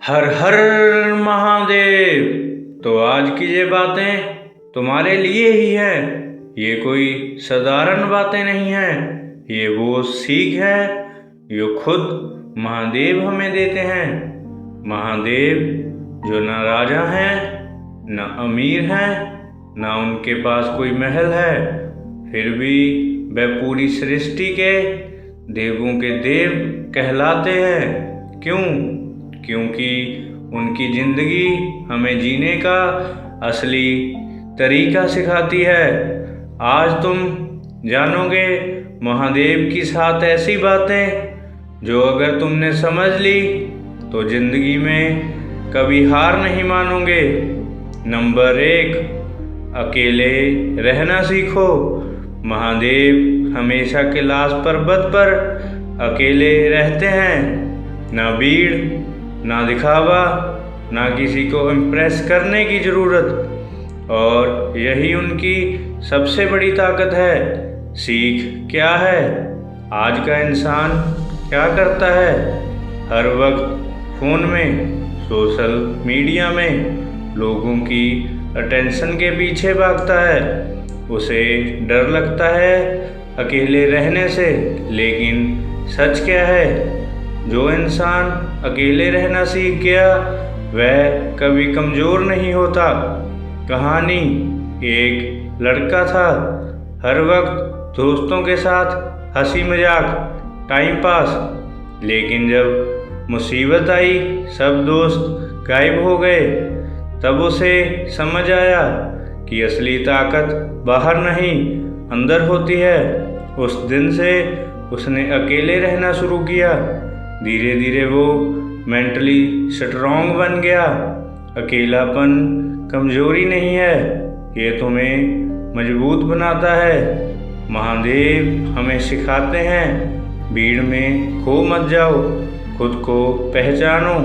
हर हर महादेव। तो आज की ये बातें तुम्हारे लिए ही है। ये कोई साधारण बातें नहीं है, ये वो सीख है जो खुद महादेव हमें देते हैं। महादेव जो न राजा हैं, न अमीर हैं, न उनके पास कोई महल है, फिर भी वह पूरी सृष्टि के देवों के देव कहलाते हैं। क्यों? क्योंकि उनकी जिंदगी हमें जीने का असली तरीका सिखाती है। आज तुम जानोगे महादेव की 7 ऐसी बातें जो अगर तुमने समझ ली तो जिंदगी में कभी हार नहीं मानोगे। नंबर 1, अकेले रहना सीखो। महादेव हमेशा कैलाश पर्वत पर अकेले रहते हैं। ना भीड़, ना दिखावा, ना किसी को इम्प्रेस करने की ज़रूरत, और यही उनकी सबसे बड़ी ताकत है। सीख क्या है? आज का इंसान क्या करता है? हर वक्त फ़ोन में, सोशल मीडिया में लोगों की अटेंशन के पीछे भागता है। उसे डर लगता है अकेले रहने से, लेकिन सच क्या है? जो इंसान अकेले रहना सीख गया वह कभी कमज़ोर नहीं होता। कहानी: एक लड़का था, हर वक्त दोस्तों के साथ हंसी मजाक, टाइम पास, लेकिन जब मुसीबत आई सब दोस्त गायब हो गए। तब उसे समझ आया कि असली ताकत बाहर नहीं, अंदर होती है। उस दिन से उसने अकेले रहना शुरू किया। धीरे धीरे वो मेंटली स्ट्रॉन्ग बन गया। अकेलापन कमजोरी नहीं है, ये तुम्हें मजबूत बनाता है। महादेव हमें सिखाते हैं भीड़ में खो मत जाओ, खुद को पहचानो।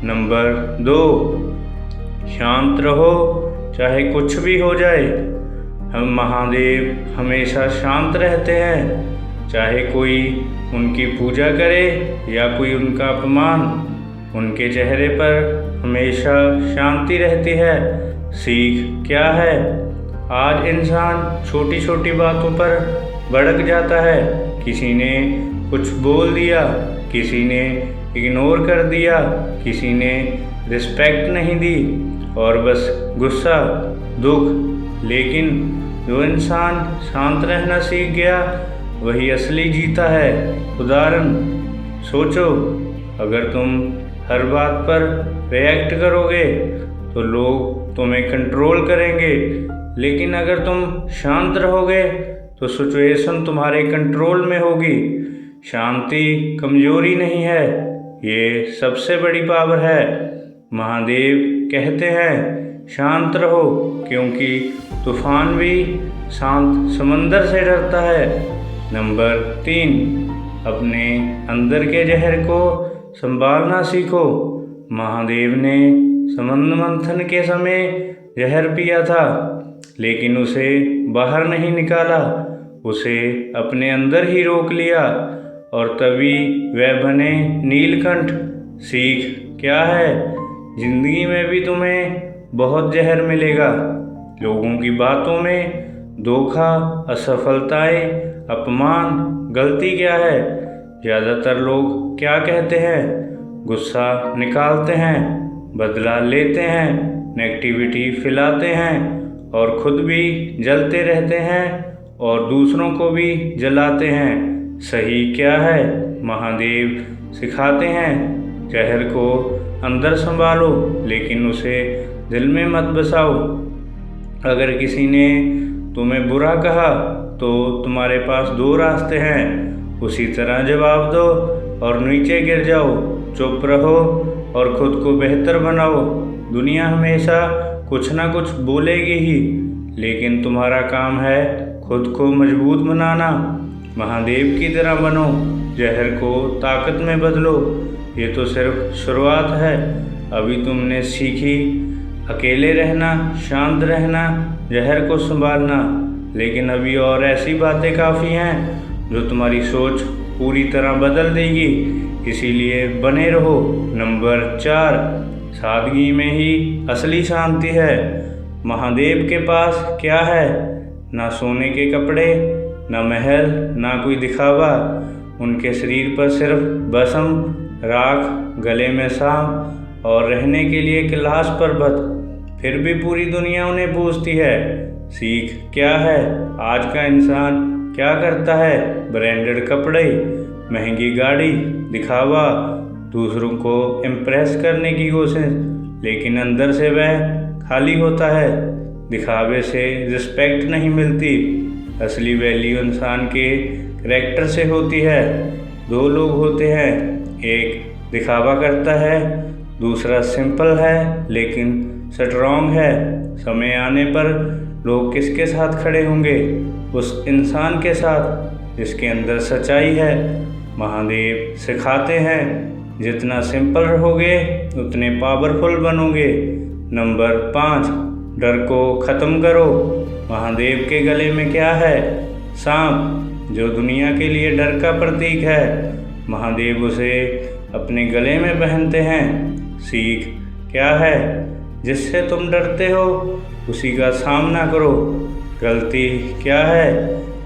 नंबर 2, शांत रहो चाहे कुछ भी हो जाए। हम महादेव हमेशा शांत रहते हैं, चाहे कोई उनकी पूजा करे या कोई उनका अपमान, उनके चेहरे पर हमेशा शांति रहती है। सीख क्या है? आज इंसान छोटी छोटी बातों पर भड़क जाता है। किसी ने कुछ बोल दिया, किसी ने इग्नोर कर दिया, किसी ने रिस्पेक्ट नहीं दी, और बस गुस्सा, दुख। लेकिन जो इंसान शांत रहना सीख गया वही असली जीता है। उदाहरण: सोचो, अगर तुम हर बात पर रिएक्ट करोगे तो लोग तुम्हें कंट्रोल करेंगे, लेकिन अगर तुम शांत रहोगे तो सिचुएशन तुम्हारे कंट्रोल में होगी। शांति कमजोरी नहीं है, ये सबसे बड़ी पावर है। महादेव कहते हैं शांत रहो, क्योंकि तूफान भी शांत समंदर से डरता है। नंबर 3, अपने अंदर के जहर को संभालना सीखो। महादेव ने समुद्र मंथन के समय जहर पिया था, लेकिन उसे बाहर नहीं निकाला, उसे अपने अंदर ही रोक लिया, और तभी वह बने नीलकंठ। सीख क्या है? जिंदगी में भी तुम्हें बहुत जहर मिलेगा। लोगों की बातों में धोखा, असफलताएं, अपमान। गलती क्या है? ज़्यादातर लोग क्या कहते हैं? गुस्सा निकालते हैं, बदला लेते हैं, नेगेटिविटी फैलाते हैं, और खुद भी जलते रहते हैं और दूसरों को भी जलाते हैं। सही क्या है? महादेव सिखाते हैं जहर को अंदर संभालो, लेकिन उसे दिल में मत बसाओ। अगर किसी ने तुम्हें बुरा कहा तो तुम्हारे पास 2 रास्ते हैं, उसी तरह जवाब दो और नीचे गिर जाओ। चुप रहो और खुद को बेहतर बनाओ। दुनिया हमेशा कुछ ना कुछ बोलेगी ही, लेकिन तुम्हारा काम है खुद को मजबूत बनाना। महादेव की तरह बनो, जहर को ताकत में बदलो। ये तो सिर्फ शुरुआत है। अभी तुमने सीखी अकेले रहना, शांत रहना, जहर को संभालना, लेकिन अभी और ऐसी बातें काफ़ी हैं जो तुम्हारी सोच पूरी तरह बदल देगी। इसीलिए बने रहो। नंबर 4, सादगी में ही असली शांति है। महादेव के पास क्या है? ना सोने के कपड़े, ना महल, ना कोई दिखावा। उनके शरीर पर सिर्फ भस्म, राख, गले में सांप और रहने के लिए कैलाश पर्वत। फिर भी पूरी दुनिया उन्हें पूछती है। सीख क्या है? आज का इंसान क्या करता है? ब्रांडेड कपड़े, महंगी गाड़ी, दिखावा, दूसरों को इम्प्रेस करने की कोशिश, लेकिन अंदर से वह खाली होता है। दिखावे से रिस्पेक्ट नहीं मिलती। असली वैल्यू इंसान के कैरेक्टर से होती है। 2 लोग होते हैं, एक दिखावा करता है, दूसरा सिंपल है लेकिन स्ट्रॉन्ग है। समय आने पर लोग किसके साथ खड़े होंगे? उस इंसान के साथ जिसके अंदर सच्चाई है। महादेव सिखाते हैं, जितना सिंपल रहोगे उतने पावरफुल बनोगे। नंबर 5, डर को ख़त्म करो। महादेव के गले में क्या है? सांप, जो दुनिया के लिए डर का प्रतीक है। महादेव उसे अपने गले में पहनते हैं। सीख क्या है? जिससे तुम डरते हो उसी का सामना करो। गलती क्या है?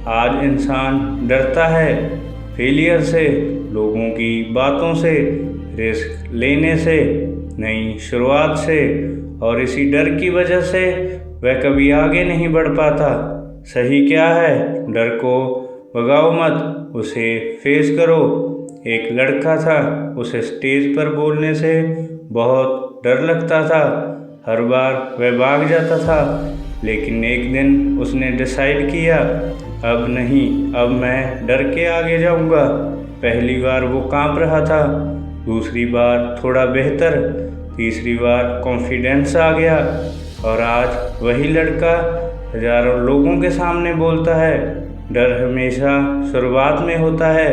आज इंसान डरता है फेलियर से, लोगों की बातों से, रिस्क लेने से, नई शुरुआत से, और इसी डर की वजह से वह कभी आगे नहीं बढ़ पाता। सही क्या है? डर को भगाओ मत, उसे फेस करो। एक लड़का था, उसे स्टेज पर बोलने से बहुत डर लगता था। हर बार वह भाग जाता था, लेकिन एक दिन उसने डिसाइड किया, अब नहीं, अब मैं डर के आगे जाऊंगा। पहली बार वो कांप रहा था, दूसरी बार थोड़ा बेहतर, तीसरी बार कॉन्फिडेंस आ गया, और आज वही लड़का हजारों लोगों के सामने बोलता है। डर हमेशा शुरुआत में होता है,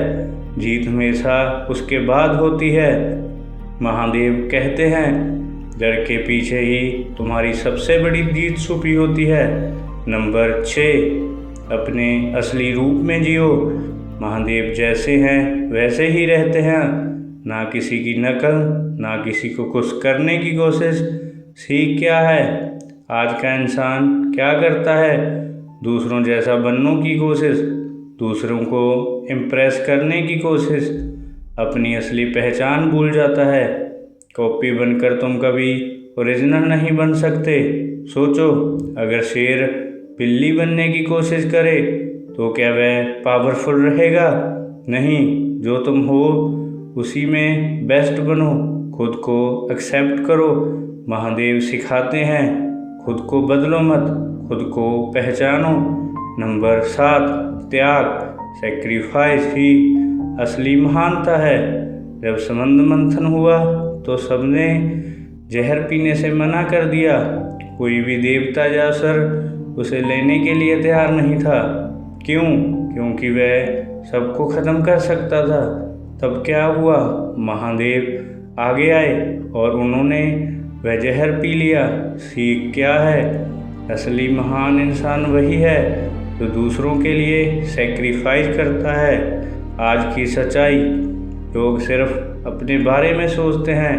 जीत हमेशा उसके बाद होती है। महादेव कहते हैं, डर के पीछे ही तुम्हारी सबसे बड़ी जीत छुपी होती है। नंबर 6, अपने असली रूप में जियो। महादेव जैसे हैं वैसे ही रहते हैं, ना किसी की नकल, ना किसी को खुश करने की कोशिश। सीख क्या है? आज का इंसान क्या करता है? दूसरों जैसा बनने की कोशिश, दूसरों को इम्प्रेस करने की कोशिश, अपनी असली पहचान भूल जाता है। कॉपी बनकर तुम कभी ओरिजिनल नहीं बन सकते। सोचो, अगर शेर बिल्ली बनने की कोशिश करे तो क्या वह पावरफुल रहेगा? नहीं, जो तुम हो उसी में बेस्ट बनो, खुद को एक्सेप्ट करो। महादेव सिखाते हैं, खुद को बदलो मत, खुद को पहचानो। नंबर 7, त्याग, सेक्रीफाइस ही असली महानता है। जब संबंध मंथन हुआ तो सबने जहर पीने से मना कर दिया। कोई भी देवता या असुर उसे लेने के लिए तैयार नहीं था। क्यों? क्योंकि वह सबको ख़त्म कर सकता था। तब क्या हुआ? महादेव आगे आए और उन्होंने वह जहर पी लिया। सीख क्या है? असली महान इंसान वही है जो दूसरों के लिए सेक्रीफाइस करता है। आज की सच्चाई, लोग सिर्फ अपने बारे में सोचते हैं,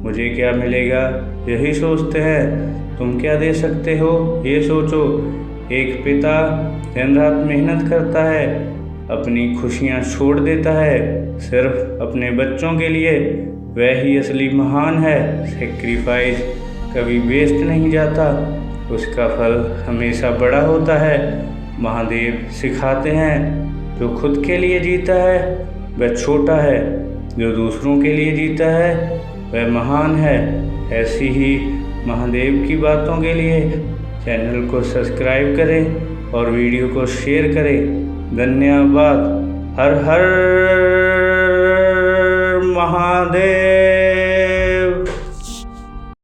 मुझे क्या मिलेगा यही सोचते हैं। तुम क्या दे सकते हो ये सोचो। एक पिता दिन रात मेहनत करता है, अपनी खुशियाँ छोड़ देता है सिर्फ अपने बच्चों के लिए, वह ही असली महान है। सेक्रीफाइस कभी वेस्ट नहीं जाता, उसका फल हमेशा बड़ा होता है। महादेव सिखाते हैं, जो खुद के लिए जीता है वह छोटा है, जो दूसरों के लिए जीता है वह महान है। ऐसी ही महादेव की बातों के लिए चैनल को सब्सक्राइब करें और वीडियो को शेयर करें। धन्यवाद। हर हर महादेव।